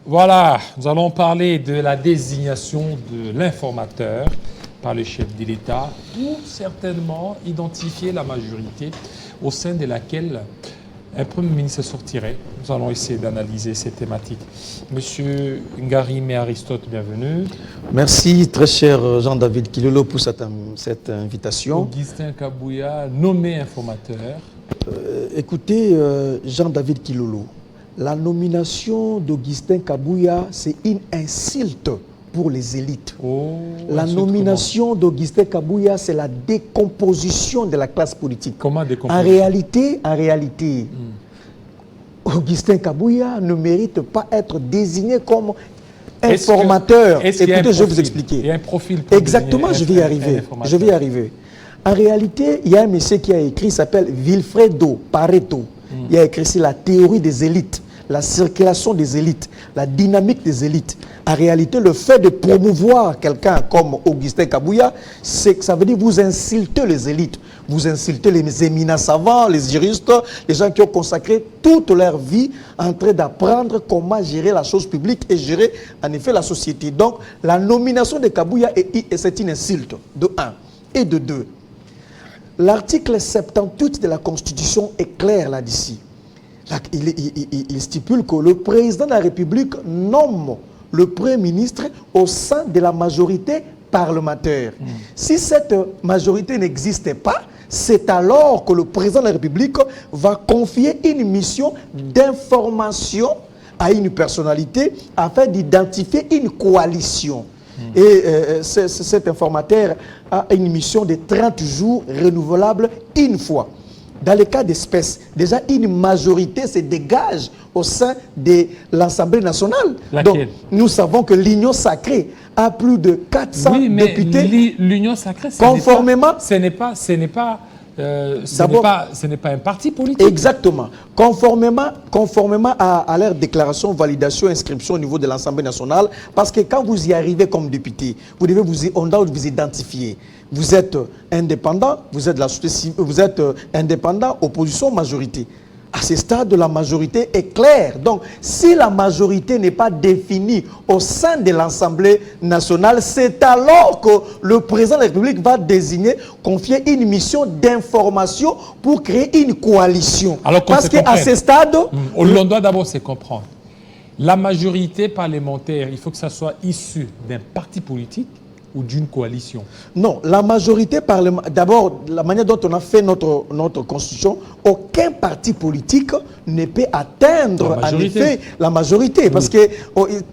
Voilà, nous allons parler de la désignation de l'informateur par le chef de l'État pour certainement identifier la majorité au sein de laquelle un Premier ministre sortirait. Nous allons essayer d'analyser ces thématiques. Monsieur Ngarim et Aristote, bienvenue. Merci très cher Jean-David Kilolo pour cette invitation. Augustin Kabouya, nommé informateur. Écoutez Jean-David Kilolo, la nomination d'Augustin Kabouya, c'est une insulte pour les élites. La nomination d'Augustin Kabouya, c'est la décomposition de la classe politique. Comment décomposer? En réalité, Augustin Kabouya ne mérite pas être désigné comme informateur. Écoutez, je vais vous expliquer. Il y a un profil. Exactement, je vais y arriver. Je vais y arriver. En réalité, il y a un monsieur qui a écrit, il s'appelle Vilfredo Pareto. Il a écrit ici la théorie des élites, la circulation des élites, la dynamique des élites. En réalité, le fait de promouvoir quelqu'un comme Augustin Kabouya, c'est que ça veut dire vous insultez les élites, vous insultez les éminents savants, les juristes, les gens qui ont consacré toute leur vie en train d'apprendre comment gérer la chose publique et gérer en effet la société. Donc, la nomination de Kabouya, c'est une insulte, de 1. Et de 2. L'article 78 de la Constitution est clair là-dessus. Il stipule que le président de la République nomme le Premier ministre au sein de la majorité parlementaire. Si cette majorité n'existait pas, c'est alors que le président de la République va confier une mission d'information à une personnalité afin d'identifier une coalition. Et cet informateur a une mission de 30 jours renouvelable une fois. Dans le cas d'espèce, déjà une majorité se dégage au sein de l'Assemblée nationale. Laquelle? Donc, nous savons que l'Union sacrée a plus de 400 députés. L'Union sacrée, conformément, ce n'est pas un parti politique. Exactement. Conformément à leur déclaration, validation, inscription au niveau de l'Assemblée nationale, parce que quand vous y arrivez comme député, on doit vous identifier. Vous êtes indépendant, vous êtes de la société civile, vous êtes indépendant, opposition, majorité. À ce stade, la majorité est claire. Donc, si la majorité n'est pas définie au sein de l'Assemblée nationale, c'est alors que le président de la République va désigner, confier une mission d'information pour créer une coalition. Parce qu'à ce stade... On doit d'abord se comprendre. La majorité parlementaire, il faut que ça soit issu d'un parti politique ou d'une coalition? Non, la majorité parlementaire, d'abord, la manière dont on a fait notre constitution, aucun parti politique ne peut atteindre en effet la majorité. Parce que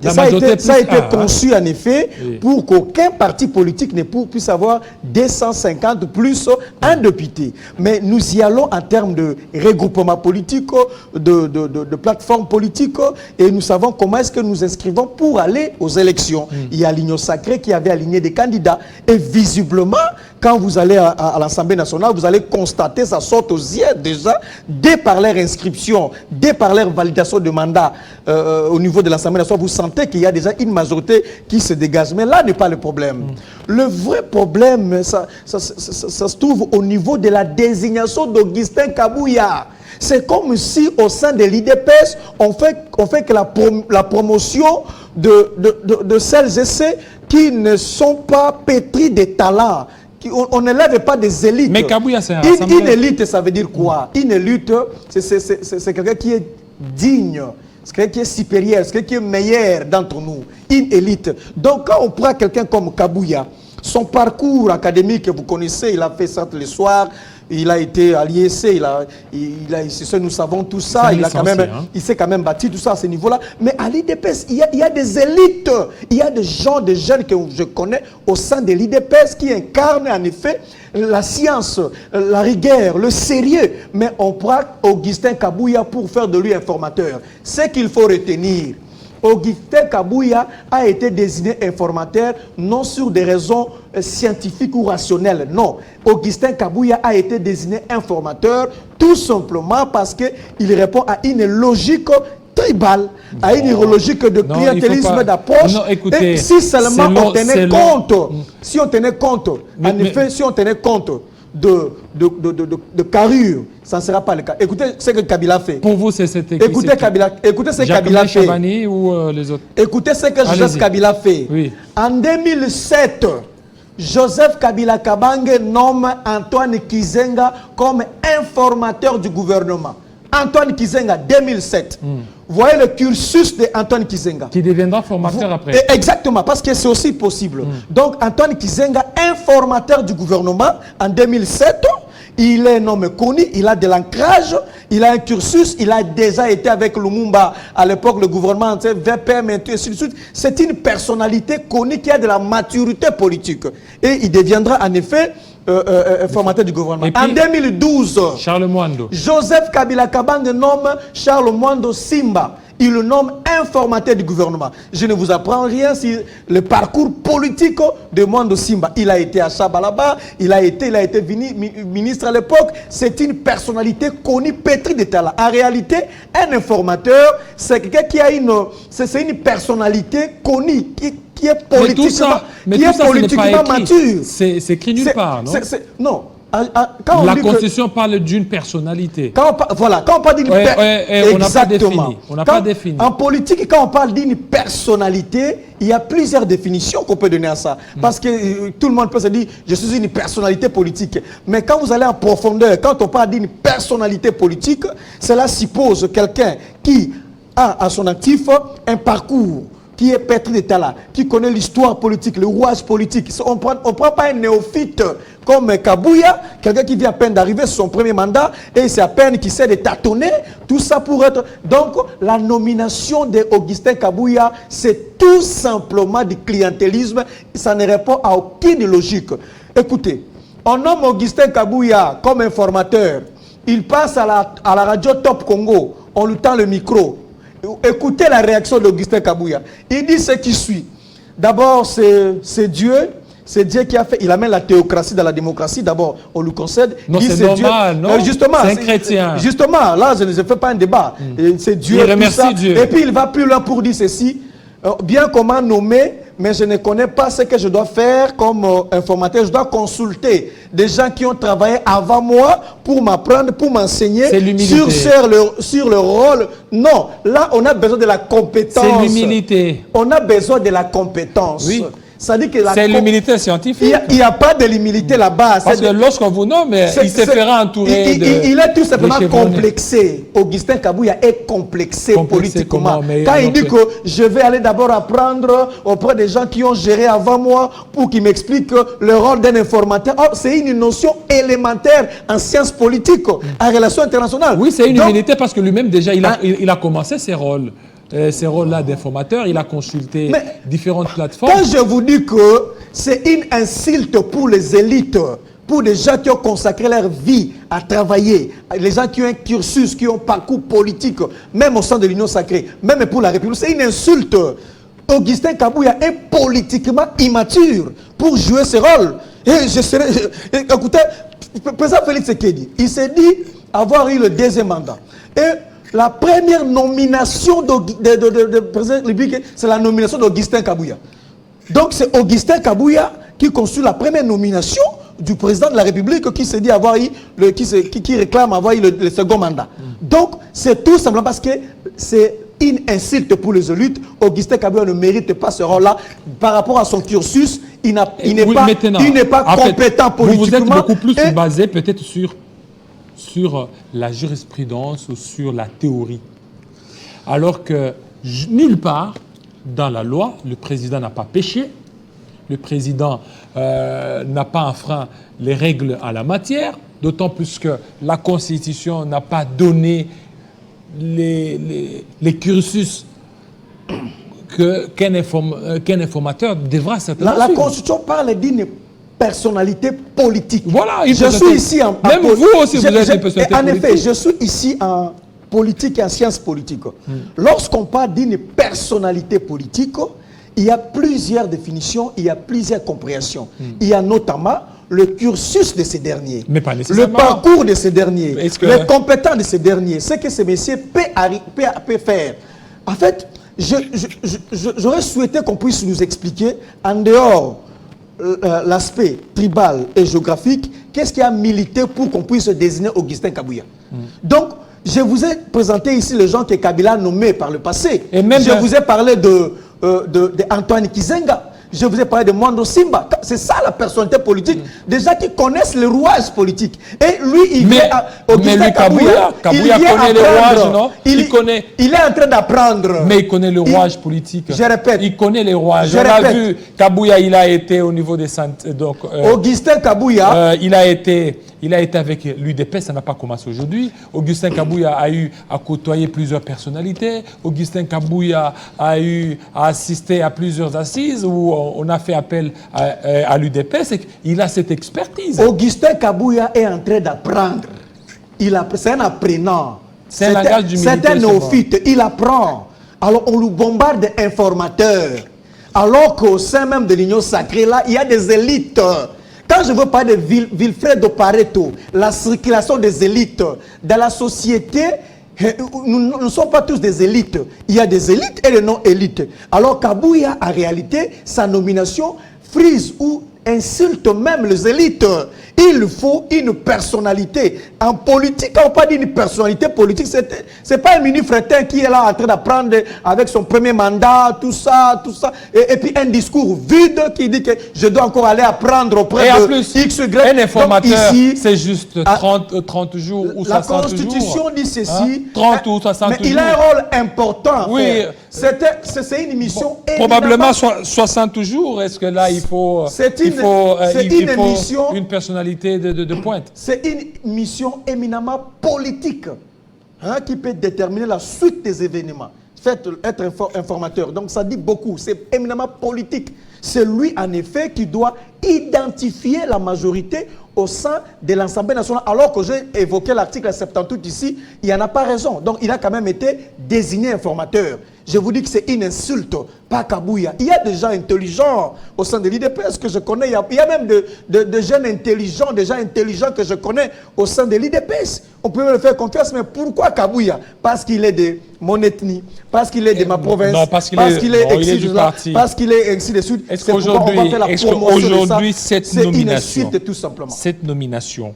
ça a été conçu en effet pour qu'aucun parti politique ne puisse avoir 250 plus un député. Mais nous y allons en termes de regroupement politique, de plateforme politique, et nous savons comment est-ce que nous inscrivons pour aller aux élections. Il y a l'Union sacrée qui avait aligné des candidats. Et visiblement, quand vous allez à l'Assemblée nationale, vous allez constater, ça sort aux yeux déjà, dès par leur inscription, dès par leur validation de mandat au niveau de l'Assemblée nationale, vous sentez qu'il y a déjà une majorité qui se dégage. Mais là n'est pas le problème. Le vrai problème, ça se trouve au niveau de la désignation d'Augustin Kabouya. C'est comme si au sein de l'IDPS, on fait que la promotion de celles et ceux qui ne sont pas pétris de talents. On n'élève pas des élites. Mais Kabouya, c'est une élite, ça veut dire quoi? Une élite, c'est quelqu'un qui est digne. C'est quelqu'un qui est supérieur, c'est quelqu'un qui est meilleur d'entre nous. Une élite. Donc quand on prend quelqu'un comme Kabouya, son parcours académique, vous connaissez, il a fait ça le soir. Il a été à l'IEC, nous savons tout ça, il s'est quand même bâti tout ça à ce niveau-là. Mais à l'IDPS, il y a des élites, il y a des gens, des jeunes que je connais au sein de l'IDPS qui incarnent en effet la science, la rigueur, le sérieux. Mais on prend Augustin Kabouya pour faire de lui informateur. Ce qu'il faut retenir, Augustin Kabouya a été désigné informateur non sur des raisons scientifiques ou rationnelles. Non, Augustin Kabouya a été désigné informateur tout simplement parce qu'il répond à une logique tribale, à une logique de clientélisme d'approche. Et si seulement on tenait compte, si on tenait compte de carrure, ça ne sera pas le cas. Écoutez ce que Kabila fait. Pour vous, c'est cette Écoutez ce que Kabila fait. Chabani ou les autres? Écoutez ce que Joseph Kabila fait. Oui. En 2007, Joseph Kabila Kabange nomme Antoine Kizenga comme informateur du gouvernement. Antoine Kizenga, 2007. Voyez le cursus d'Antoine Kizenga. Qui deviendra formateur après. Exactement, parce que c'est aussi possible. Donc, Antoine Kizenga, informateur du gouvernement en 2007. Il est un homme connu, il a de l'ancrage, il a un cursus, il a déjà été avec Lumumba à l'époque, le gouvernement VPM et ainsi de suite. C'est une personnalité connue qui a de la maturité politique. Et il deviendra en effet formateur du gouvernement. Puis, en 2012, Charles Mwando. Joseph Kabila Kabange nomme Charles Mwando Simba. Il le nomme informateur du gouvernement. Je ne vous apprends rien sur le parcours politique de Mwando Simba. Il a été à Chabalaba, il a été ministre à l'époque. C'est une personnalité connue, pétrie de talent. En réalité, un informateur, c'est quelqu'un qui a c'est une personnalité connue, qui est politiquement, mature. C'est écrit nulle part, non? Non. La Constitution parle d'une personnalité. Quand on parle d'une on n'a pas défini. On n'a pas défini. En politique, quand on parle d'une personnalité, il y a plusieurs définitions qu'on peut donner à ça. Parce que tout le monde peut se dire, je suis une personnalité politique. Mais quand vous allez en profondeur, quand on parle d'une personnalité politique, cela suppose quelqu'un qui a à son actif un parcours qui est pétri de talent, qui connaît l'histoire politique, le rouage politique. On ne prend pas un néophyte comme Kabouya, quelqu'un qui vient à peine d'arriver sur son premier mandat, et c'est à peine qui sait de tâtonner, tout ça pour être... Donc, la nomination d'Augustin Kabouya, c'est tout simplement du clientélisme, ça ne répond à aucune logique. Écoutez, on nomme Augustin Kabouya comme informateur, il passe à la radio Top Congo, on lui tend le micro. Écoutez la réaction d'Augustin Kabouya. Il dit ce qui suit. D'abord, c'est Dieu qui a fait. Il amène la théocratie dans la démocratie. D'abord, on lui concède. Non, c'est normal, non? Justement, c'est un chrétien. Justement, là, je ne fais pas un débat. C'est Dieu. Il remercie Dieu. Et puis, il va plus loin pour dire ceci. Bien comment nommer, mais je ne connais pas ce que je dois faire comme informateur. Je dois consulter des gens qui ont travaillé avant moi pour m'apprendre, pour m'enseigner sur le rôle. Non, là, on a besoin de la compétence. C'est l'humilité. On a besoin de la compétence. Oui. C'est l'humilité scientifique. Il n'y a pas de l'humilité là-bas. Parce que lorsqu'on vous nomme, il se fera entourer il est tout simplement complexé. Augustin Kabouya est complexé politiquement. Quand il dit que je vais aller d'abord apprendre auprès des gens qui ont géré avant moi pour qu'ils m'expliquent le rôle d'un informateur. Oh, c'est une notion élémentaire en sciences politiques, en relations internationales. Oui, c'est une humilité parce que lui-même déjà, il a commencé ses rôles. Ces rôles-là d'informateur, il a consulté différentes plateformes. Quand je vous dis que c'est une insulte pour les élites, pour des gens qui ont consacré leur vie à travailler, les gens qui ont un cursus, qui ont un parcours politique, même au sein de l'Union sacrée, même pour la République, c'est une insulte. Augustin Kabouya est politiquement immature pour jouer ce rôle. Écoutez, le président Félix Tshisekedi, il s'est dit avoir eu le deuxième mandat. Et la première nomination de président de la République, c'est la nomination d'Augustin Kabouya. Donc c'est Augustin Kabouya qui conçut la première nomination du président de la République qui s'est dit avoir eu qui réclame avoir eu le second mandat. Donc c'est tout simplement parce que c'est une insulte pour les élites. Augustin Kabouya ne mérite pas ce rôle-là par rapport à son cursus. Il n'est pas compétent politiquement. Vous êtes beaucoup plus basé peut-être sur la jurisprudence ou sur la théorie. Alors que nulle part dans la loi, le président n'a pas péché, le président n'a pas enfreint les règles en la matière, d'autant plus que la Constitution n'a pas donné les cursus qu'un informateur devra certainement suivre. La Constitution parle d'une personnalité politique. Voilà, je suis ici en même vous aussi, vous êtes une personnalité politique. En effet, je suis ici en politique et en sciences politiques. Lorsqu'on parle d'une personnalité politique, il y a plusieurs définitions, il y a plusieurs compréhensions. Il y a notamment le cursus de ces derniers, mais pas nécessairement. Le parcours de ces derniers, les compétences de ces derniers, ce que ces messieurs peuvent faire. En fait, j'aurais souhaité qu'on puisse nous expliquer en dehors l'aspect tribal et géographique, qu'est-ce qui a milité pour qu'on puisse désigner Augustin Kabouya? Donc, je vous ai présenté ici les gens que Kabila a nommés par le passé. Et même je vous ai parlé de Antoine Kizenga. Je vous ai parlé de Mwando Simba. C'est ça la personnalité politique. Déjà qui connaissent le rouage politique. Et lui, il vient à Augustin Kabouya connaît le rouage, non? Il est en train d'apprendre. Mais il connaît le rouage politique. Je répète. Il connaît les rouages. On a vu, Kabouya, il a été au niveau des centres. Augustin Kabouya. Il a été avec l'UDP, ça n'a pas commencé aujourd'hui. Augustin Kabouya a eu à côtoyer plusieurs personnalités. Augustin Kabouya a assisté à plusieurs assises où on a fait appel à l'UDP. Il a cette expertise. Augustin Kabouya est en train d'apprendre. C'est un apprenant. C'est un néophyte. Il apprend. Alors on lui bombarde d'informateurs. Alors qu'au sein même de l'Union sacrée, là, il y a des élites. Quand je veux parler de Vilfredo Pareto, la circulation des élites dans la société, nous ne sommes pas tous des élites. Il y a des élites et des non-élites. Alors Kabouya, en réalité, sa nomination frise ou insulte même les élites. Il faut une personnalité. En politique, on ne pas dire une personnalité politique, c'est pas un mini-fretin qui est là en train d'apprendre avec son premier mandat, tout ça. Et puis un discours vide qui dit que je dois encore aller apprendre auprès de plus, X, Y. Un informateur, c'est juste 30 jours ou 60 jours. La Constitution dit ceci. 30 ou 60 jours. Mais il a un rôle important. Oui. C'est une mission. Probablement 60 jours. Est-ce que là, il faut une personnalité de pointe? C'est une mission éminemment politique qui peut déterminer la suite des événements. Être informateur. Donc ça dit beaucoup. C'est éminemment politique. C'est lui, en effet, qui doit identifier la majorité au sein de l'Assemblée nationale. Alors que j'ai évoqué l'article 78 ici, il n'y en a pas raison. Donc il a quand même été désigné informateur. Je vous dis que c'est une insulte, pas Kabouya. Il y a des gens intelligents au sein de l'IDPS que je connais. Il y a même de jeunes intelligents, des gens intelligents que je connais au sein de l'IDPS. On peut me faire confiance, mais pourquoi Kabouya? Parce qu'il est de mon ethnie, parce qu'il est de ma province, non, parce qu'il est du parti, parce qu'il est ainsi de suite. Est-ce qu'aujourd'hui, cette nomination, tout simplement. Cette nomination,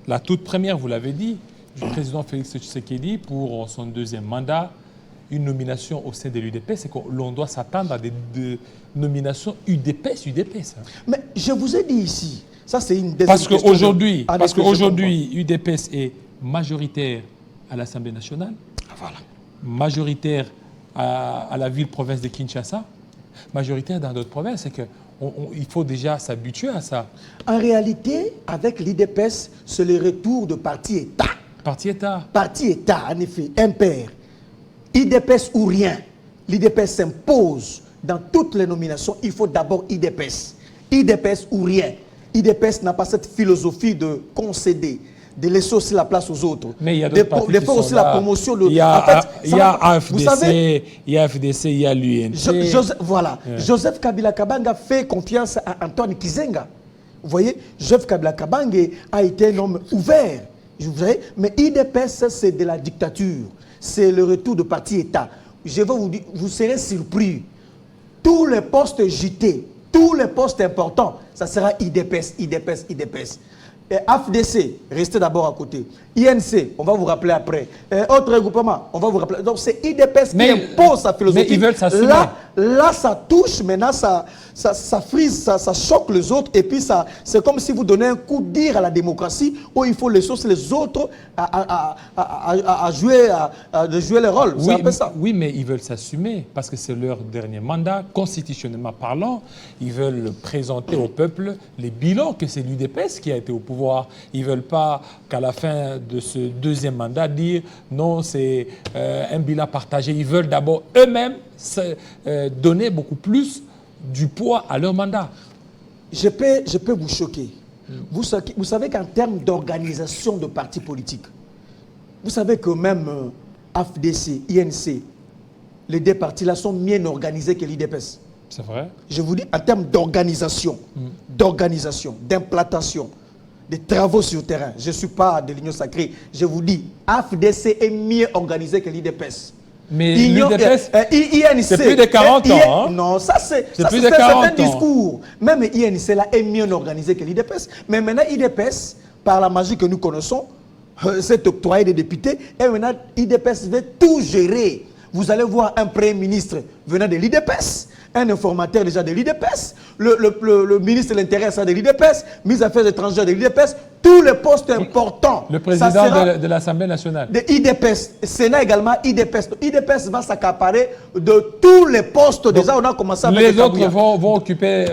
la toute première, vous l'avez dit, du président Félix Tshisekedi pour son deuxième mandat, une nomination au sein de l'UDP, c'est que l'on doit s'attendre à des nominations UDPS. Mais je vous ai dit ici, ça c'est une parce qu'aujourd'hui, UDPS est majoritaire à l'Assemblée nationale, majoritaire à la ville-province de Kinshasa, majoritaire dans d'autres provinces. C'est qu'il faut déjà s'habituer à ça. En réalité, avec l'IDPS, c'est le retour de parti-État. Parti-État. Parti-État, en effet, impair. IDPS ou rien. L'IDPS s'impose dans toutes les nominations. Il faut d'abord IDPS. IDPS ou rien. IDPS n'a pas cette philosophie de concéder, de laisser aussi la place aux autres. Mais il y a d'autres partis qui sont aussi là. La promotion de... Il y a AFDC, il y a l'UNC. Voilà. Yeah. Joseph Kabila Kabanga fait confiance à Antoine Kizenga. Vous voyez, Joseph Kabila Kabanga a été un homme ouvert. Vous voyez, mais IDPS, c'est de la dictature. C'est le retour de parti-État. Je vais vous dire, vous serez surpris. Tous les postes JT, tous les postes importants, ça sera IDPS. Et AFDC, restez d'abord à côté. INC, on va vous rappeler après. Autre regroupement, on va vous rappeler. Donc c'est IDPS qui impose sa philosophie. Mais ils veulent s'assumer. Là, ça touche, maintenant, ça frise, ça choque les autres. Et puis, c'est comme si vous donnez un coup de dire à la démocratie où il faut laisser les autres à jouer le rôle. Oui, un peu ça. Oui, mais ils veulent s'assumer parce que c'est leur dernier mandat, constitutionnellement parlant. Ils veulent présenter au peuple les bilans que c'est l'UDPS qui a été au pouvoir. Ils ne veulent pas qu'à la fin de ce deuxième mandat dire non, c'est un bilan partagé. Ils veulent d'abord eux-mêmes donner beaucoup plus du poids à leur mandat. Je peux vous choquer. Vous savez qu'en termes d'organisation de partis politiques, vous savez que même AFDC, INC, les deux partis-là sont mieux organisés que l'IDPS. C'est vrai. Je vous dis, en termes d'organisation, d'implantation, des travaux sur le terrain. Je ne suis pas de l'Union sacrée. Je vous dis, AFDC est mieux organisé que l'IDPS. Mais l'UDPS, c'est plus de 40 ans. Hein? Non, ça c'est un discours. Même INC là est mieux organisé que l'IDPS. Mais maintenant, l'IDPS, par la magie que nous connaissons, s'est octroyé des députés. Et maintenant, l'IDPS veut tout gérer. Vous allez voir un premier ministre venant de l'IDPS, un informateur déjà de l'IDPS, le ministre de l'Intérieur de l'IDPS, ministre des Affaires étrangères de l'IDPS, tous les postes importants. Le président de l'Assemblée nationale. De l'IDPS, Sénat également, l'IDPS. L'IDPS va s'accaparer de tous les postes. Donc, déjà, on a commencé à les autres vont occuper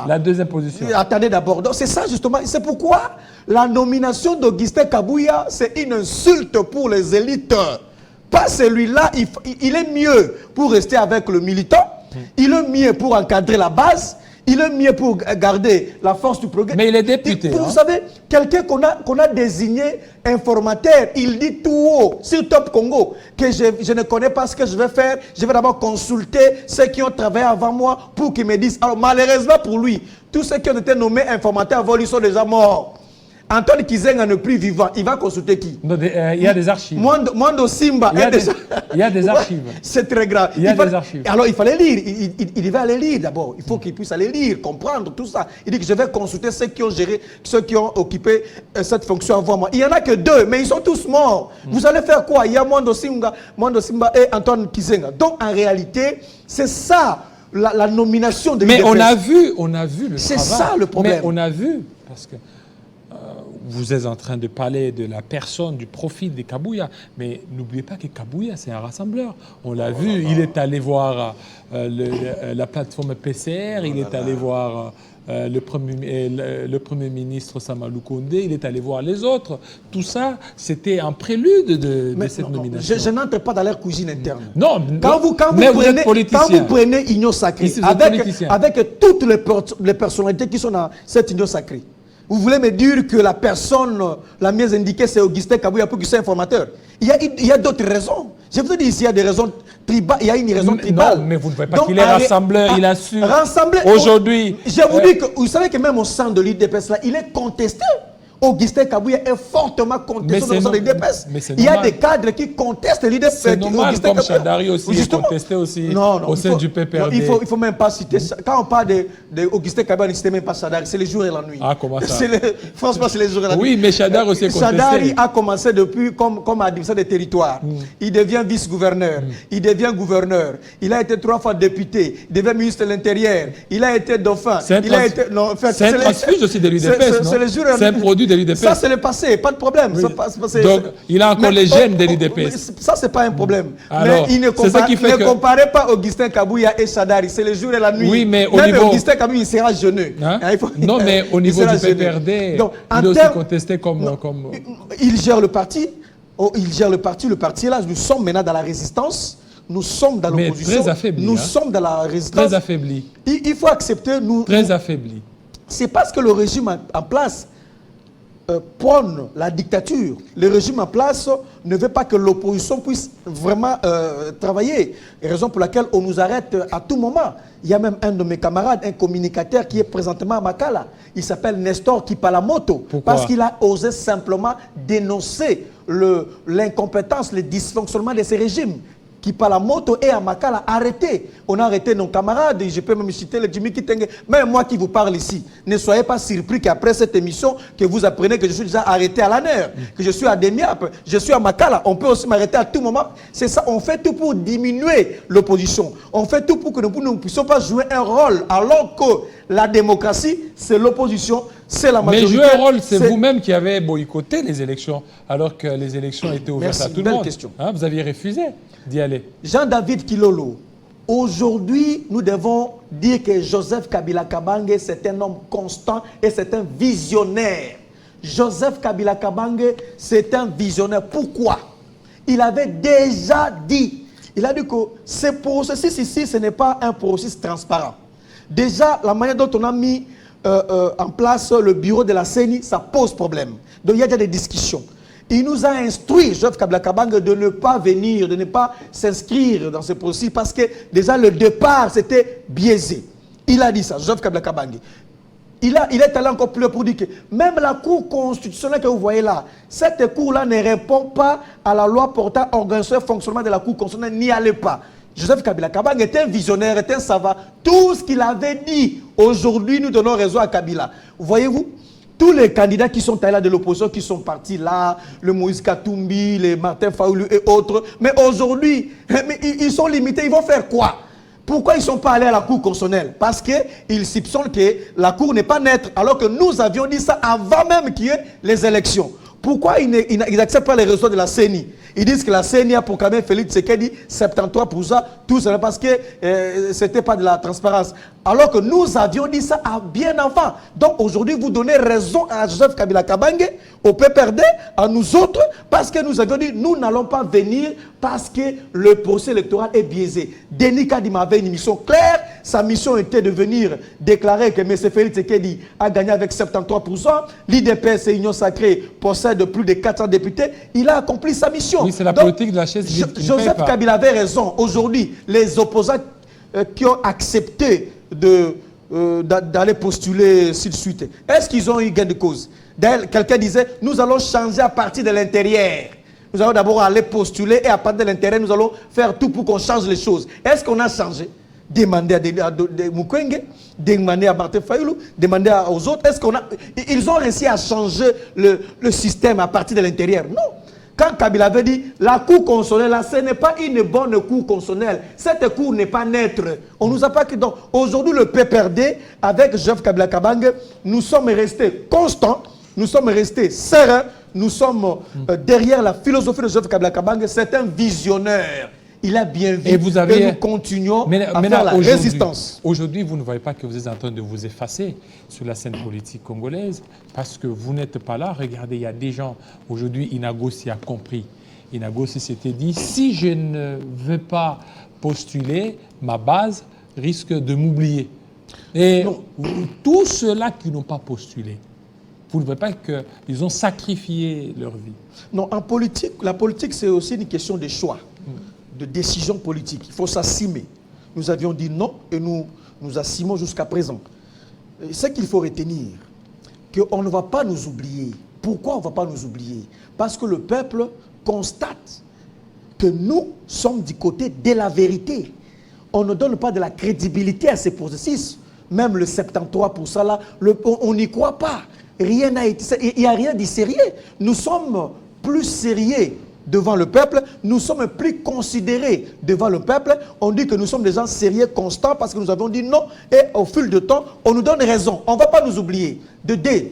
la deuxième position. Attendez d'abord. Donc, c'est ça justement. C'est pourquoi la nomination d'Augustin Kabouya, c'est une insulte pour les élites. Pas celui-là, il est mieux pour rester avec le militant, il est mieux pour encadrer la base, il est mieux pour garder la force du progrès. Mais il est député. Vous savez, quelqu'un qu'on a désigné informateur, il dit tout haut sur Top Congo que je ne connais pas ce que je vais faire, je vais d'abord consulter ceux qui ont travaillé avant moi pour qu'ils me disent. Alors malheureusement pour lui, tous ceux qui ont été nommés informateurs avant lui sont déjà morts. Antoine Kizenga n'est plus vivant. Il va consulter qui? Il y a des archives. Mwando Simba. Il y a des archives. C'est très grave. Il y a des archives. Alors il fallait lire. Il va aller lire d'abord. Il faut qu'il puisse aller lire, comprendre tout ça. Il dit que je vais consulter ceux qui ont géré, ceux qui ont occupé cette fonction avant moi. Il n'y en a que 2, mais ils sont tous morts. Vous allez faire quoi? Il y a Mwando Simba et Antoine Kizenga. Donc en réalité, c'est ça la nomination de Mais l'IDPS. on a vu le travail. C'est ça le problème. Mais on a vu, parce que vous êtes en train de parler de la personne, du profil de Kabouya, mais n'oubliez pas que Kabouya, c'est un rassembleur. On l'a vu, il est allé voir la plateforme PCR, il est allé voir le Premier ministre Samalou Kondé, il est allé voir les autres. Tout ça, c'était un prélude de cette nomination. Je n'entre pas dans leur cuisine interne. Non, quand vous prenez Union Sacrée, avec toutes les personnalités qui sont dans cette Union Sacrée, vous voulez me dire que la personne la mieux indiquée, c'est Augustin Kabouya pour qu'il soit informateur? Il y a d'autres raisons. Je vous ai dit ici, il y a des raisons tribales. Il y a une raison tribale. Non, mais vous ne voyez pas qu'il est rassembleur. Il a su. Rassembler. Aujourd'hui. Je vous dis que vous savez que même au sein de l'IDPS, il est contesté. Augustin Kabouya est fortement contesté dans l'IDPS. Il y a des cadres qui contestent l'IDPS. C'est normal, comme Chadari aussi est contesté aussi au sein du PPRD. Il ne faut même pas citer ça. Quand on parle d'Augustin Kabouya, ne citez même pas Chadari. C'est le jour et la nuit. Ah, comment ça? Franchement, c'est le jour et la nuit. Oui, mais Chadari aussi est contesté. Chadari a commencé depuis comme administrateur des territoires. Il devient vice-gouverneur. Il devient gouverneur. Il a été 3 fois député. Il devient ministre de l'Intérieur. Il a été dauphin. C'est un transfuge aussi de l'IDPS, non? C'est un produit de l'IDPS. Ça, c'est le passé, pas de problème. Oui. Donc, il a encore les gènes de l'IDPS. Ça, c'est pas un problème. Alors, mais il ne comparez pas Augustin Kabouya et Chadari. C'est le jour et la nuit. Oui, mais au même niveau... Augustin Kabouya, il sera jeûneux. Hein? Non, mais au niveau du PPRD, il est aussi contesté comme... Il gère le parti. Il gère le parti. Le parti est là. Nous sommes maintenant dans la résistance. Nous sommes dans l'opposition. Très affaibli. Nous sommes dans la résistance. Très affaibli. Il faut accepter... Très affaibli. C'est parce que le régime en place prône la dictature. Le régime en place ne veut pas que l'opposition puisse vraiment travailler. Raison pour laquelle on nous arrête à tout moment. Il y a même un de mes camarades, un communicateur qui est présentement à Makala. Il s'appelle Nestor Kipalamoto. Pourquoi? Parce qu'il a osé simplement dénoncer l'incompétence, le dysfonctionnement de ces régimes. Kipalamoto et à Makala arrêtés. On a arrêté nos camarades, je peux même citer le Jimmy Kitenge. Même moi qui vous parle ici, ne soyez pas surpris qu'après cette émission, que vous apprenez que je suis déjà arrêté à l'ANER, que je suis à Demiap, je suis à Makala. On peut aussi m'arrêter à tout moment. C'est ça, on fait tout pour diminuer l'opposition. On fait tout pour que nous ne puissions pas jouer un rôle, alors que la démocratie, c'est l'opposition, c'est la majorité. Mais jouer un rôle, c'est vous-même qui avez boycotté les élections, alors que les élections étaient ouvertes à tout le monde. Question. Hein, vous aviez refusé d'y aller. Jean-David Kilolo, aujourd'hui, nous devons dire que Joseph Kabila Kabange, c'est un homme constant et c'est un visionnaire. Joseph Kabila Kabange, c'est un visionnaire. Pourquoi? Il avait déjà dit, il a dit que ce processus ici, ce n'est pas un processus transparent. Déjà, la manière dont on a mis en place le bureau de la CENI, ça pose problème. Donc il y a déjà des discussions. Il nous a instruit, Joseph Kabila Kabange, de ne pas venir, de ne pas s'inscrire dans ce processus parce que déjà le départ, c'était biaisé. Il a dit ça, Joseph Kabila Kabange. il est allé encore plus loin pour dire que même la Cour constitutionnelle que vous voyez là, cette Cour-là ne répond pas à la loi portant organisation et fonctionnement de la Cour constitutionnelle, n'y allez pas. Joseph Kabila Kabang était un visionnaire, était un savant. Tout ce qu'il avait dit, aujourd'hui, nous donnons raison à Kabila. Voyez-vous, tous les candidats qui sont allés là de l'opposition, qui sont partis là, le Moïse Katumbi, les Martin Fayoulou et autres, mais aujourd'hui, ils sont limités, ils vont faire quoi? Pourquoi ils ne sont pas allés à la Cour constitutionnelle? Parce qu'ils soupçonnent que la Cour n'est pas neutre, alors que nous avions dit ça avant même qu'il y ait les élections. Pourquoi ils n'acceptent pas les résultats de la CENI? Ils disent que la CENI a proclamé Félix Tshisekedi 73%, tout ça parce que ce n'était pas de la transparence. Alors que nous avions dit ça bien avant. Donc aujourd'hui, vous donnez raison à Joseph Kabila Kabange, au PPRD, à nous autres, parce que nous avions dit nous n'allons pas venir parce que le procès électoral est biaisé. Denis Kadima avait une mission claire. Sa mission était de venir déclarer que M. Félix Tshisekedi a gagné avec 73%. L'IDPS et Union Sacrée possèdent plus de 400 députés. Il a accompli sa mission. Oui, c'est la politique de la chaise vide. Joseph Kabila avait raison. Aujourd'hui, les opposants qui ont accepté d'aller postuler ainsi de suite, est-ce qu'ils ont eu gain de cause? Quelqu'un disait, nous allons changer à partir de l'intérieur. Nous allons d'abord aller postuler et à partir de l'intérieur, nous allons faire tout pour qu'on change les choses. Est-ce qu'on a changé? Demander à Mukwege, demander à Martin Fayoulou, demander aux autres. Est-ce qu'on a... Ils ont réussi à changer le système à partir de l'intérieur? Non. Quand Kabila avait dit, la Cour constitutionnelle, ce n'est pas une bonne Cour constitutionnelle. Cette Cour n'est pas neutre. On nous a pas... Donc, aujourd'hui, le PPRD, avec Joseph Kabila Kabange, nous sommes restés constants, nous sommes restés sereins, nous sommes derrière la philosophie de Joseph Kabila Kabange. C'est un visionnaire. Il a bien vu et nous continuons à faire la résistance. Aujourd'hui, vous ne voyez pas que vous êtes en train de vous effacer sur la scène politique congolaise parce que vous n'êtes pas là. Regardez, il y a des gens. Aujourd'hui, Inagossi a compris. Inagossi s'était dit, si je ne veux pas postuler, ma base risque de m'oublier. Et tous ceux-là qui n'ont pas postulé, vous ne voyez pas qu'ils ont sacrifié leur vie. Non, en politique, la politique, c'est aussi une question de choix. De décision politique. Il faut s'assumer. Nous avions dit non et nous assumons jusqu'à présent. Ce qu'il faut retenir, qu'on ne va pas nous oublier. Pourquoi on ne va pas nous oublier? Parce que le peuple constate que nous sommes du côté de la vérité. On ne donne pas de la crédibilité à ces processus. Même le 73% là, on n'y croit pas. Rien n'a été... Il n'y a rien de sérieux. Nous sommes plus sérieux devant le peuple, nous sommes plus considérés devant le peuple. On dit que nous sommes des gens sérieux, constants, parce que nous avons dit non, et au fil du temps, on nous donne raison. On ne va pas nous oublier. De deux,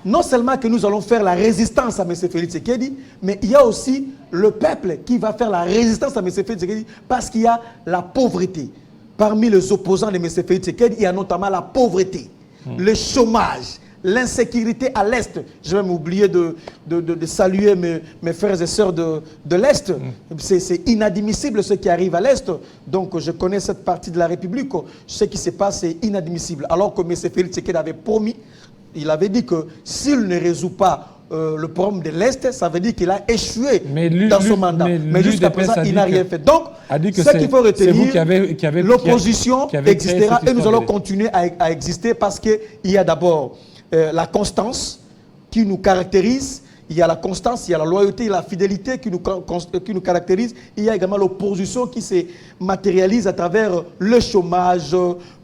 non seulement que nous allons faire la résistance à M. Félix Tshisekedi, mais il y a aussi le peuple qui va faire la résistance à M. Félix Tshisekedi, parce qu'il y a la pauvreté. Parmi les opposants de M. Félix Tshisekedi, il y a notamment la pauvreté, le chômage, l'insécurité à l'Est. Je vais m'oublier de saluer mes frères et sœurs de l'Est. C'est inadmissible ce qui arrive à l'Est. Donc je connais cette partie de la République. Ce qui se passe est inadmissible. Alors que M. Félix Tshisekedi avait promis, il avait dit que s'il ne résout pas le problème de l'Est, ça veut dire qu'il a échoué dans son mandat. Mais jusqu'à présent, il n'a rien fait. Donc, ce qu'il faut retenir, l'opposition existera et nous allons continuer à exister parce qu'il y a d'abord la constance qui nous caractérise, il y a la constance, il y a la loyauté, il y a la fidélité qui nous caractérise, il y a également l'opposition qui se matérialise à travers le chômage,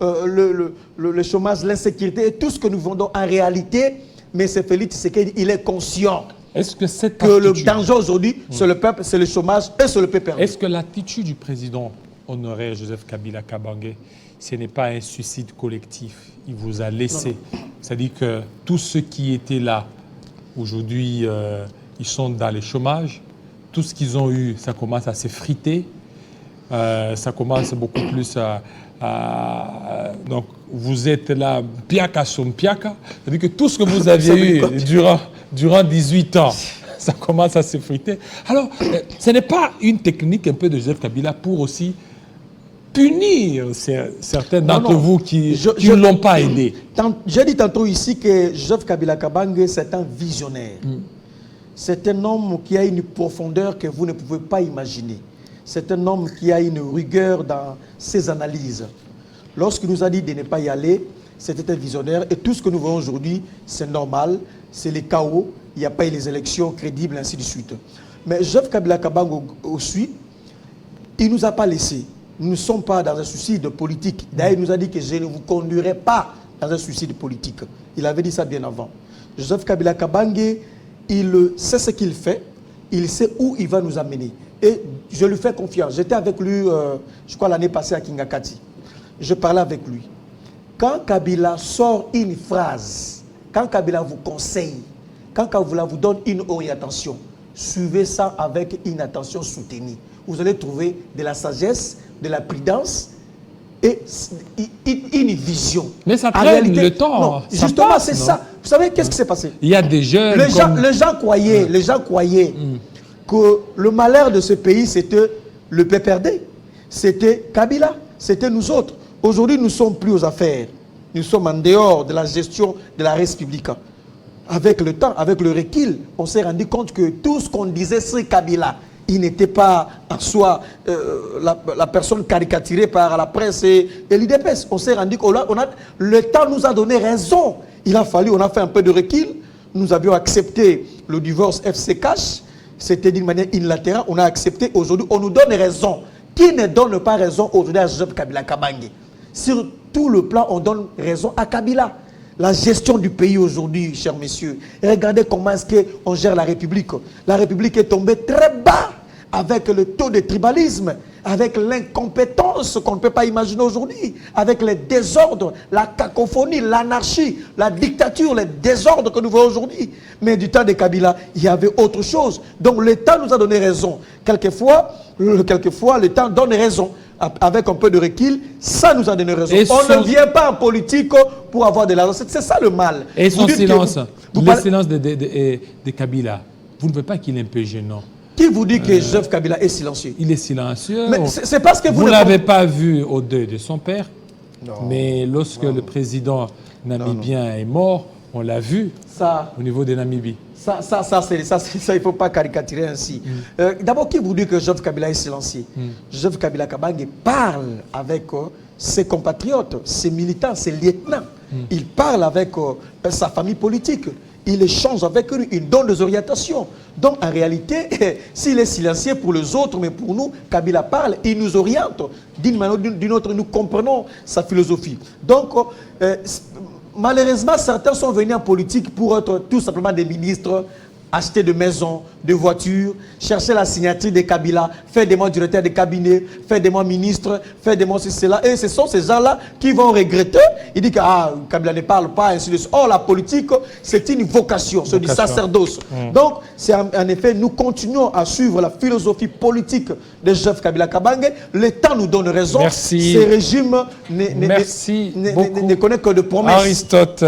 le chômage, l'insécurité et tout ce que nous vendons en réalité. Mais c'est Félix Tshisekedi, il est conscient que le danger aujourd'hui, c'est le peuple, c'est le chômage et c'est le PPRD. Est-ce que l'attitude du président honoraire Joseph Kabila Kabange, ce n'est pas un suicide collectif? Il vous a laissé. C'est-à-dire que tous ceux qui étaient là, aujourd'hui, ils sont dans le chômage. Tout ce qu'ils ont eu, ça commence à s'effriter. Ça commence beaucoup plus donc, vous êtes là, piaka son piaka. C'est-à-dire que tout ce que vous aviez eu durant 18 ans, ça commence à s'effriter. Alors, ce n'est pas une technique un peu de Joseph Kabila pour aussi punir certains d'entre vous qui ne l'ont pas aidé. J'ai dit tantôt ici que Joseph Kabila Kabange, c'est un visionnaire. C'est un homme qui a une profondeur que vous ne pouvez pas imaginer. C'est un homme qui a une rigueur dans ses analyses. Lorsqu'il nous a dit de ne pas y aller, c'était un visionnaire. Et tout ce que nous voyons aujourd'hui, c'est normal, c'est les chaos, il n'y a pas eu les élections crédibles, ainsi de suite. Mais Joseph Kabila Kabange aussi, il ne nous a pas laissés. Nous ne sommes pas dans un suicide politique. D'ailleurs, il nous a dit que je ne vous conduirai pas dans un suicide politique. Il avait dit ça bien avant. Joseph Kabila Kabange, il sait ce qu'il fait, il sait où il va nous amener. Et je lui fais confiance. J'étais avec lui, je crois, l'année passée à Kingakati. Je parlais avec lui. Quand Kabila sort une phrase, quand Kabila vous conseille, quand Kabila vous donne une orientation, suivez ça avec une attention soutenue. Vous allez trouver de la sagesse, de la prudence et une vision. Mais ça traîne le temps. Non, justement, c'est ça. Vous savez, qu'est-ce qui s'est passé? Il y a des jeunes. Les gens croyaient que le malheur de ce pays, c'était le PPRD. C'était Kabila. C'était nous autres. Aujourd'hui, nous ne sommes plus aux affaires. Nous sommes en dehors de la gestion de la res publica. Avec le temps, avec le recul, on s'est rendu compte que tout ce qu'on disait sur Kabila, il n'était pas en soi la personne caricaturée par la presse et l'IDPS. On s'est rendu compte, le temps nous a donné raison. Il a fallu, on a fait un peu de recul. Nous avions accepté le divorce FC Cash. C'était d'une manière unilatérale. On a accepté. Aujourd'hui, on nous donne raison. Qui ne donne pas raison aujourd'hui à Joseph Kabila Kabange? Sur tout le plan, on donne raison à Kabila. La gestion du pays aujourd'hui, chers messieurs. Et regardez comment est-ce qu'on gère la République. La République est tombée très bas avec le taux de tribalisme, avec l'incompétence qu'on ne peut pas imaginer aujourd'hui, avec les désordres, la cacophonie, l'anarchie, la dictature, les désordres que nous voyons aujourd'hui. Mais du temps de Kabila, il y avait autre chose. Donc le temps nous a donné raison. Quelquefois, le temps donne raison. Avec un peu de recul, ça nous a donné raison. On ne vient pas en politique pour avoir de l'argent. C'est ça le mal. Et son silence, le silence de Kabila, vous ne voyez pas qu'il est un peu gênant? Qui vous dit que Joseph Kabila est silencieux? Il est silencieux. Mais c'est parce que vous ne l'avez pas vu au deuil de son père. Non. Mais lorsque le président namibien est mort, on l'a vu au niveau de Namibie. Ça, il ne faut pas caricaturer ainsi. D'abord, qui vous dit que Joseph Kabila est silencieux? Joseph Kabila Kabange parle avec ses compatriotes, ses militants, ses lieutenants. Il parle avec sa famille politique. Il échange avec eux, il donne des orientations. Donc, en réalité, s'il est silencieux pour les autres, mais pour nous, Kabila parle, il nous oriente. D'une manière ou d'une autre, nous comprenons sa philosophie. Donc, malheureusement, certains sont venus en politique pour être tout simplement des ministres, acheter des maisons, des voitures, chercher la signature de Kabila, faire des mois directeurs de cabinet, faire des mois ministres, faire des mois cela. Et ce sont ces gens-là qui vont regretter. Ils disent que Kabila ne parle pas, ainsi de suite. Or, la politique, c'est une vocation, c'est du sacerdoce. Donc, en effet, nous continuons à suivre la philosophie politique de Joseph Kabila Kabange. Le temps nous donne raison. Merci. Ces régimes ne connaissent que de promesses. Aristote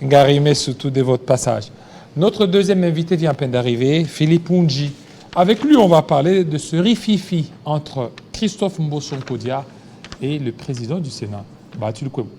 Ngarimé, surtout de votre passage. Notre deuxième invité vient à peine d'arriver, Philippe Unji. Avec lui, on va parler de ce rififi entre Christophe Mbosso Nkodia et le président du Sénat, Bathily Kweku.